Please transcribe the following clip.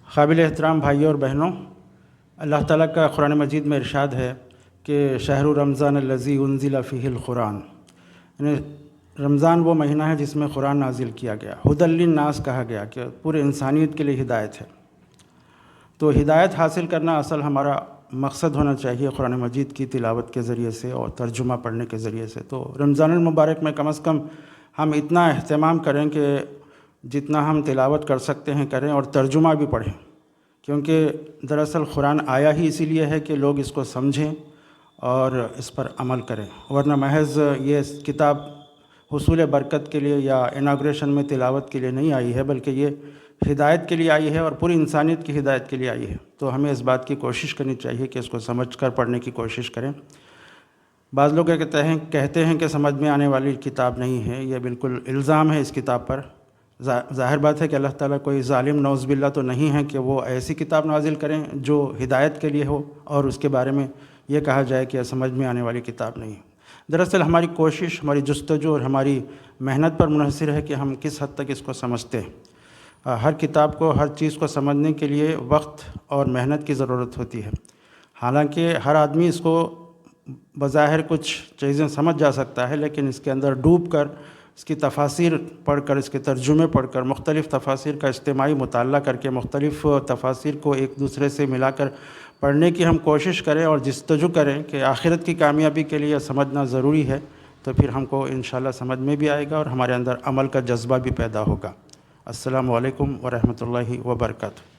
قابل احترام بھائیوں اور بہنوں، اللہ تعالیٰ کا قرآن مجید میں ارشاد ہے کہ شہر رمضان الذی انزل فیہ القرآن، یعنی رمضان وہ مہینہ ہے جس میں قرآن نازل کیا گیا۔ ھدی للناس کہا گیا کہ پورے انسانیت کے لیے ہدایت ہے۔ تو ہدایت حاصل کرنا اصل ہمارا مقصد ہونا چاہیے قرآن مجید کی تلاوت کے ذریعے سے اور ترجمہ پڑھنے کے ذریعے سے۔ تو رمضان المبارک میں کم از کم ہم اتنا اہتمام کریں کہ جتنا ہم تلاوت کر سکتے ہیں کریں اور ترجمہ بھی پڑھیں، کیونکہ دراصل قرآن آیا ہی اسی لیے ہے کہ لوگ اس کو سمجھیں اور اس پر عمل کریں، ورنہ محض یہ کتاب حصول برکت کے لیے یا اناگریشن میں تلاوت کے لیے نہیں آئی ہے، بلکہ یہ ہدایت کے لیے آئی ہے اور پوری انسانیت کی ہدایت کے لیے آئی ہے۔ تو ہمیں اس بات کی کوشش کرنی چاہیے کہ اس کو سمجھ کر پڑھنے کی کوشش کریں۔ بعض لوگ کہتے ہیں کہ سمجھ میں آنے والی کتاب نہیں ہے، یہ بالکل الزام ہے اس کتاب پر۔ ظاہر بات ہے کہ اللہ تعالیٰ کوئی ظالم نعوذ باللہ تو نہیں ہے کہ وہ ایسی کتاب نازل کریں جو ہدایت کے لیے ہو اور اس کے بارے میں یہ کہا جائے کہ سمجھ میں آنے والی کتاب نہیں ہے۔ دراصل ہماری کوشش، ہماری جستجو اور ہماری محنت پر منحصر ہے کہ ہم کس حد تک اس کو سمجھتے ہیں۔ ہر کتاب کو، ہر چیز کو سمجھنے کے لیے وقت اور محنت کی ضرورت ہوتی ہے۔ حالانکہ ہر آدمی اس کو بظاہر کچھ چیزیں سمجھ جا سکتا ہے، لیکن اس کے اندر ڈوب کر، اس کی تفاسیر پڑھ کر، اس کے ترجمے پڑھ کر، مختلف تفاسیر کا اجتماعی مطالعہ کر کے مختلف تفاسیر کو ایک دوسرے سے ملا کر پڑھنے کی ہم کوشش کریں اور جستجو کریں کہ آخرت کی کامیابی کے لیے سمجھنا ضروری ہے، تو پھر ہم کو انشاءاللہ سمجھ میں بھی آئے گا اور ہمارے اندر عمل کا جذبہ بھی پیدا ہوگا۔ السلام علیکم ورحمۃ اللہ وبرکاتہ۔